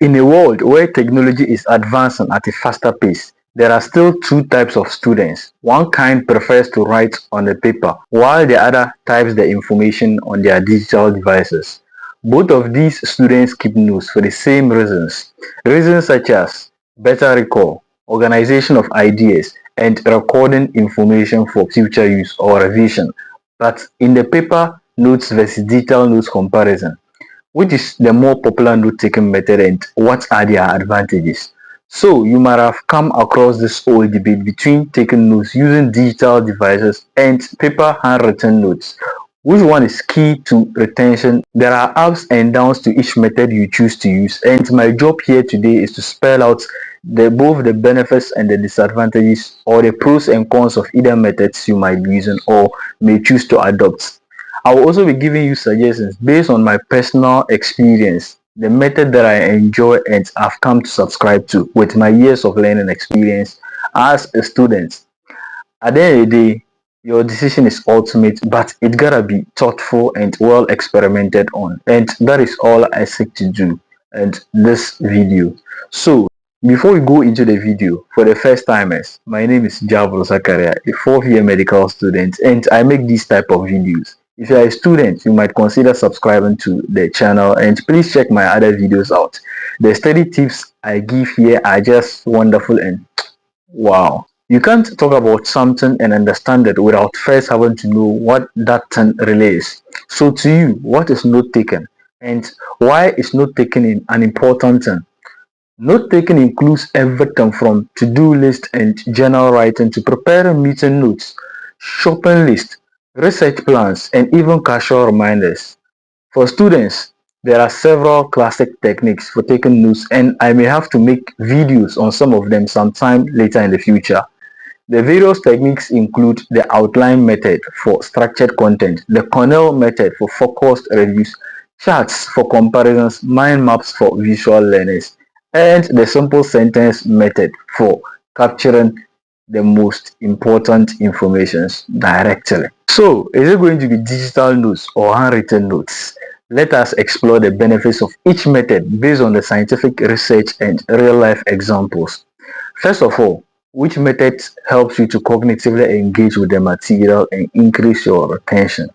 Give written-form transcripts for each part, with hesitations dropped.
In a world where technology is advancing at a faster pace, there are still two types of students. One kind prefers to write on the paper, while the other types the information on their digital devices. Both of these students keep notes for the same reasons. Reasons such as better recall, organization of ideas, and recording information for future use or revision. But in the paper notes versus digital notes comparison, which is the more popular note-taking method and what are their advantages? So you might have come across this whole debate between taking notes using digital devices and paper handwritten notes. Which one is key to retention? There are ups and downs to each method you choose to use, and my job here today is to spell out both the benefits and the disadvantages, or the pros and cons of either methods you might be using or may choose to adopt. I will also be giving you suggestions based on my personal experience, the method that I enjoy and have come to subscribe to with my years of learning experience as a student. At the end of the day, your decision is ultimate, but it gotta be thoughtful and well experimented on. And that is all I seek to do in this video. So before we go into the video, for the first timers, my name is Jabir Zakaria, a fourth-year medical student, and I make these type of videos. If you are a student, you might consider subscribing to the channel, and please check my other videos out. The study tips I give here are just wonderful and wow. You can't talk about something and understand it without first having to know what that thing really is. So to you, what is note taking? And why is note taking an important thing? Note taking includes everything from to-do list and journal writing to preparing meeting notes, shopping list, research plans, and even casual reminders. For students, there are several classic techniques for taking notes, and I may have to make videos on some of them sometime later in the future. The various techniques include the outline method for structured content, the Cornell method for focused reviews, charts for comparisons, mind maps for visual learners, and the simple sentence method for capturing the most important information directly. So, is it going to be digital notes or handwritten notes? Let us explore the benefits of each method based on the scientific research and real life examples. First of all, which method helps you to cognitively engage with the material and increase your retention?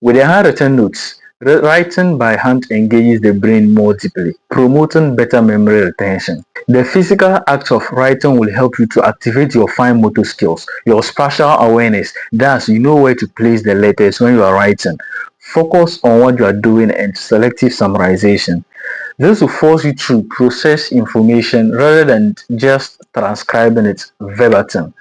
With the handwritten notes, writing by hand engages the brain more deeply, promoting better memory retention. The physical act of writing will help you to activate your fine motor skills, your spatial awareness. Thus, you know where to place the letters when you are writing. Focus on what you are doing and selective summarization. This will force you to process information rather than just transcribing it verbatim.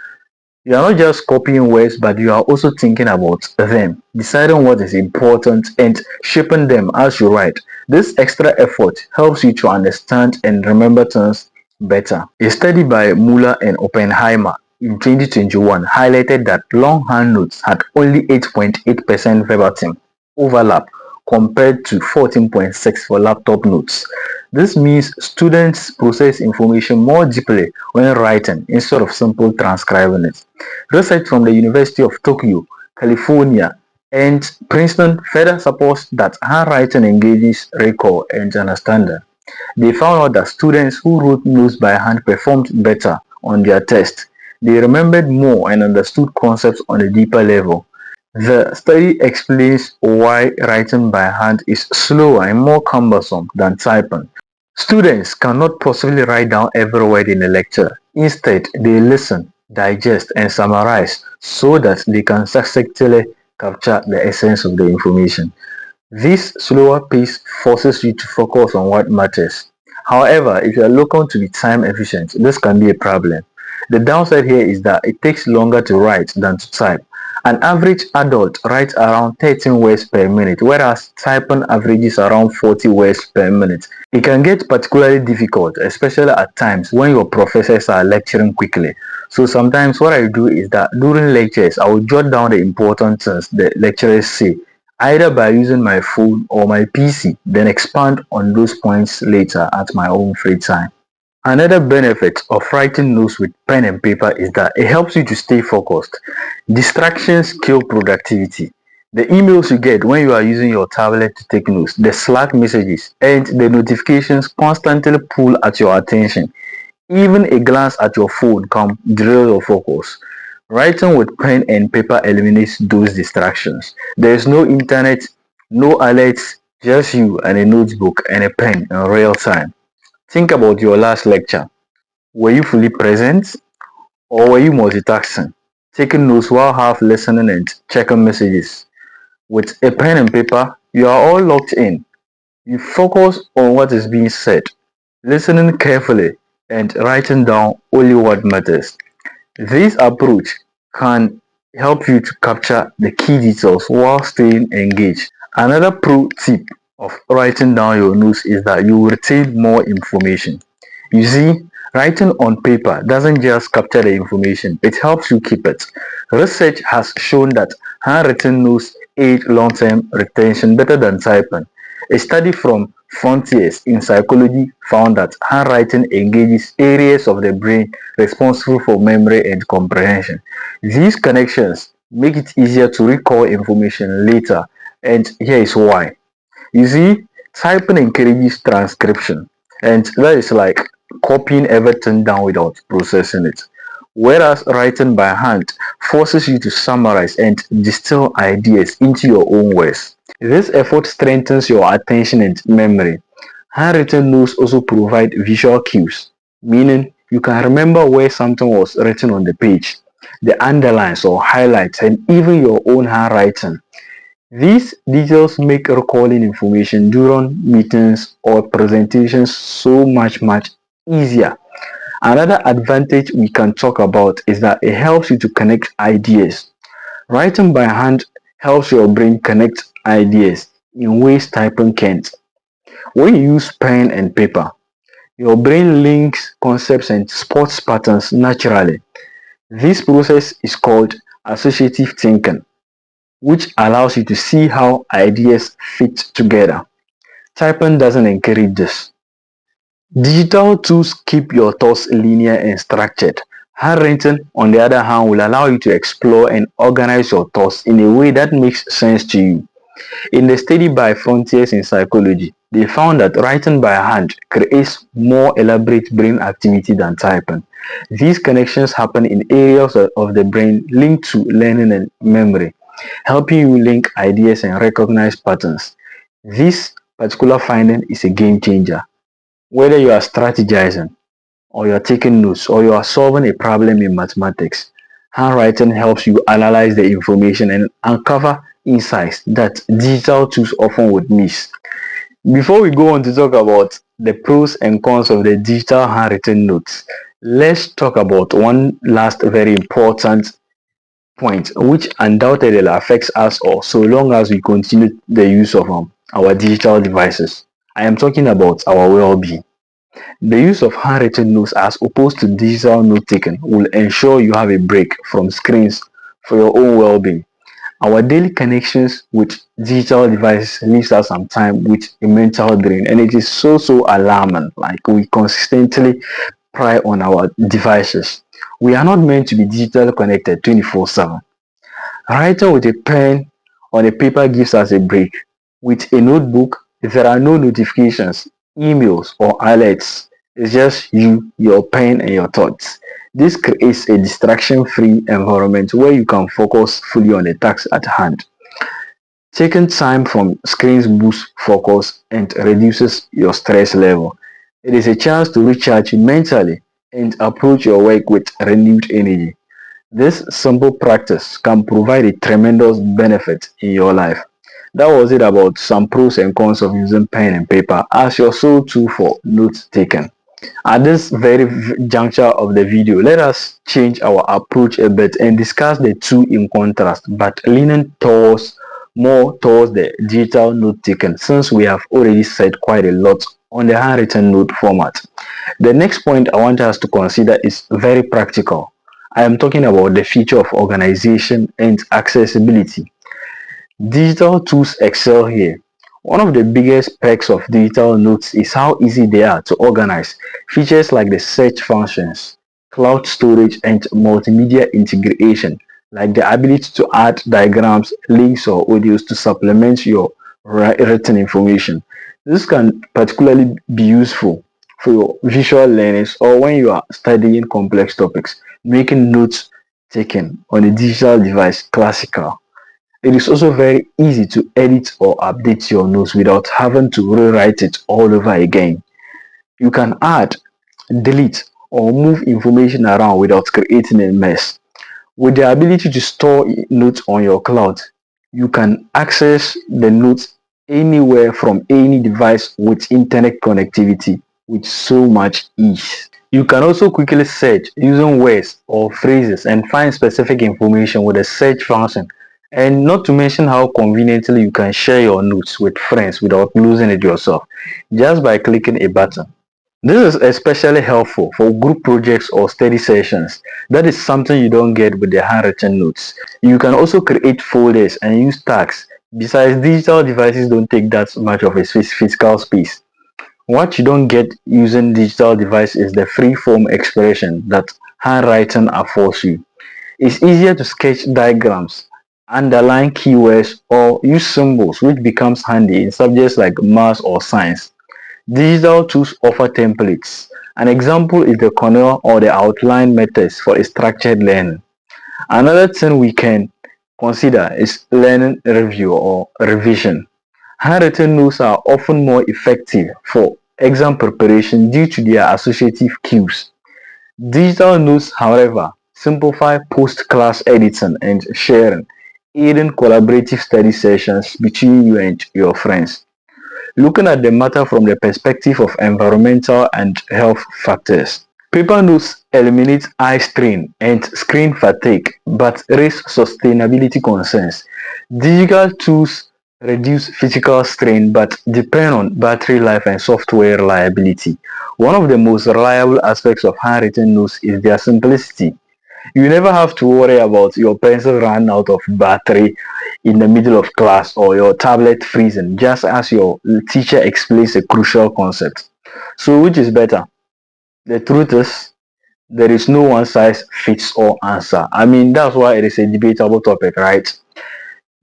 You are not just copying words, but you are also thinking about them, deciding what is important and shaping them as you write. This extra effort helps you to understand and remember things better. A study by Muller and Oppenheimer in 2021 highlighted that longhand notes had only 8.8% verbatim overlap compared to 14.6 for laptop notes. This means students process information more deeply when writing instead of simply transcribing it. Research from the University of Tokyo, California, and Princeton further supports that handwriting engages recall and understanding. They found out that students who wrote notes by hand performed better on their tests. They remembered more and understood concepts on a deeper level. The study explains why writing by hand is slower and more cumbersome than typing. Students cannot possibly write down every word in a lecture. Instead, they listen, digest, and summarize so that they can succinctly capture the essence of the information. This slower pace forces you to focus on what matters. However, if you are looking to be time efficient, this can be a problem. The downside here is that it takes longer to write than to type. An average adult writes around 13 words per minute, whereas typing averages around 40 words per minute. It can get particularly difficult, especially at times when your professors are lecturing quickly. So sometimes what I do is that during lectures, I will jot down the important things the lecturers say, either by using my phone or my PC, then expand on those points later at my own free time. Another benefit of writing notes with pen and paper is that it helps you to stay focused. Distractions kill productivity. The emails you get when you are using your tablet to take notes, the Slack messages, and the notifications constantly pull at your attention. Even a glance at your phone can derail your focus. Writing with pen and paper eliminates those distractions. There is no internet, no alerts, just you and a notebook and a pen in real time. Think about your last lecture. Were you fully present or were you multitasking? Taking notes while half listening and checking messages. With a pen and paper, you are all locked in. You focus on what is being said, listening carefully, and writing down only what matters. This approach can help you to capture the key details while staying engaged. Another pro tip of writing down your notes is that you will retain more information. You see, writing on paper doesn't just capture the information, it helps you keep it. Research has shown that handwritten notes aid long-term retention better than typing. A study from Frontiers in Psychology found that handwriting engages areas of the brain responsible for memory and comprehension. These connections make it easier to recall information later, and here is why. You see, typing encourages transcription, and that is like copying everything down without processing it. Whereas writing by hand forces you to summarize and distill ideas into your own words. This effort strengthens your attention and memory. Handwritten notes also provide visual cues, meaning you can remember where something was written on the page, the underlines or highlights, and even your own handwriting. These details make recalling information during meetings or presentations so much easier. Another advantage we can talk about is that it helps you to connect ideas. Writing by hand helps your brain connect ideas in ways typing can't. When you use pen and paper, your brain links concepts and spots patterns naturally. This process is called associative thinking, which allows you to see how ideas fit together. Typing doesn't encourage this. Digital tools keep your thoughts linear and structured. Handwriting, on the other hand, will allow you to explore and organize your thoughts in a way that makes sense to you. In the study by Frontiers in Psychology, they found that writing by hand creates more elaborate brain activity than typing. These connections happen in areas of the brain linked to learning and memory, helping you link ideas and recognize patterns. This particular finding is a game changer. Whether you are strategizing, or you are taking notes, or you are solving a problem in mathematics, handwriting helps you analyze the information and uncover insights that digital tools often would miss. Before we go on to talk about the pros and cons of the digital handwritten notes, let's talk about one last very important point, which undoubtedly affects us all so long as we continue the use of our digital devices. I am talking about our well-being. The use of handwritten notes as opposed to digital note-taking will ensure you have a break from screens for your own well-being. Our daily connections with digital devices leaves us some time with a mental drain, and it is so alarming. Like we consistently pry on our devices. We are not meant to be digitally connected 24/7. Writing with a pen on a paper gives us a break. With a notebook, there are no notifications, emails, or alerts. It's just you, your pen, and your thoughts. This creates a distraction-free environment where you can focus fully on the task at hand. Taking time from screens boosts focus and reduces your stress level. It is a chance to recharge mentally and approach your work with renewed energy. This simple practice can provide a tremendous benefit in your life. That was it about some pros and cons of using pen and paper as your sole tool for note taking. At this very juncture of the video, let us change our approach a bit and discuss the two in contrast, but leaning towards more towards the digital note taking since we have already said quite a lot on the handwritten note format. The next point I want us to consider is very practical. I am talking about the feature of organization and accessibility. Digital tools excel here. One of the biggest perks of digital notes is how easy they are to organize. Features like the search functions, cloud storage, and multimedia integration like the ability to add diagrams, links, or audios to supplement your written information. This can particularly be useful for your visual learners or when you are studying complex topics, making notes taken on a digital device classical. It is also very easy to edit or update your notes without having to rewrite it all over again. You can add, delete, or move information around without creating a mess. With the ability to store notes on your cloud, you can access the notes anywhere from any device with internet connectivity with so much ease. You can also quickly search using words or phrases and find specific information with a search function. And not to mention how conveniently you can share your notes with friends without losing it yourself, just by clicking a button. This is especially helpful for group projects or study sessions. That is something you don't get with the handwritten notes. You can also create folders and use tags. Besides, digital devices don't take that much of a physical space. What you don't get using digital device is the free-form expression that handwriting affords you. It's easier to sketch diagrams, underline keywords, or use symbols, which becomes handy in subjects like math or science. Digital tools offer templates. An example is the Cornell or the outline methods for a structured learning. Another thing we can consider is learning review or revision. Handwritten notes are often more effective for exam preparation due to their associative cues. Digital notes, however, simplify post-class editing and sharing, aiding collaborative study sessions between you and your friends. Looking at the matter from the perspective of environmental and health factors, paper notes eliminate eye strain and screen fatigue but raise sustainability concerns. Digital tools reduce physical strain but depend on battery life and software reliability. One of the most reliable aspects of handwritten notes is their simplicity. You never have to worry about your pencil running out of battery in the middle of class or your tablet freezing just as your teacher explains a crucial concept. So which is better? The truth is there is no one size fits all answer. I mean that's why it is a debatable topic, right?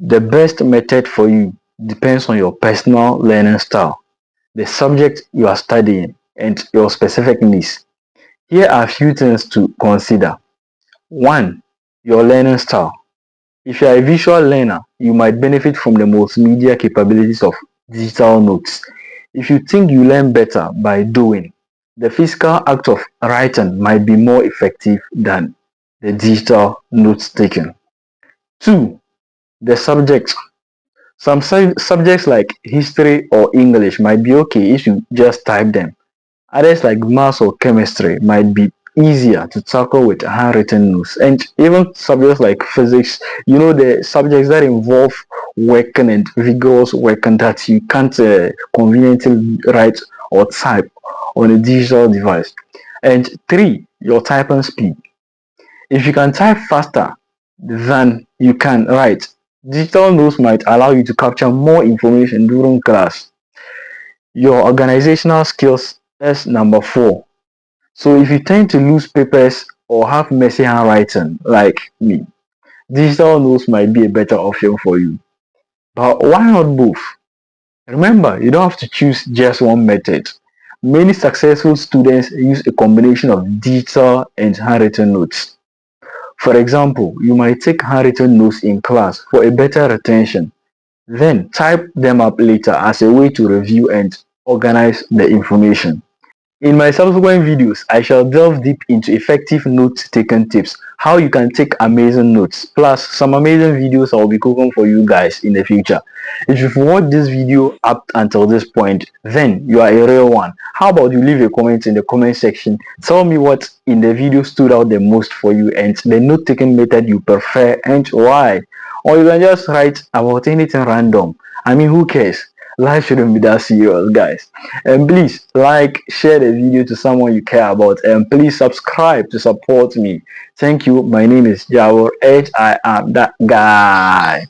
The best method for you depends on your personal learning style, the subject you are studying, and your specific needs. Here are a few things to consider. 1. Your learning style. If you are a visual learner, you might benefit from the multimedia capabilities of digital notes. If you think you learn better by doing, the physical act of writing might be more effective than the digital notes taking. 2. The subject. Some subjects like history or English might be okay if you just type them. Others like maths or chemistry might be easier to tackle with handwritten notes. And even subjects like physics, the subjects that involve working and vigorous working that you can't conveniently write or type on a digital device. And 3, your typing speed. If you can type faster than you can write, digital notes might allow you to capture more information during class. Your organizational skills is number 4. So if you tend to lose papers or have messy handwriting like me, digital notes might be a better option for you. But why not both? Remember, you don't have to choose just one method. Many successful students use a combination of digital and handwritten notes. For example, you might take handwritten notes in class for a better retention, then type them up later as a way to review and organize the information. In my subsequent videos, I shall delve deep into effective note-taking tips, how you can take amazing notes, plus some amazing videos I'll be cooking for you guys in the future. If you've watched this video up until this point, then you are a real one. How about you leave a comment in the comment section, tell me what in the video stood out the most for you and the note-taking method you prefer and why. Or you can just write about anything random. I mean, who cares? Life shouldn't be that serious, guys. And please like, share the video to someone you care about, and please subscribe to support me. Thank you. My name is Jawar, and I am that guy.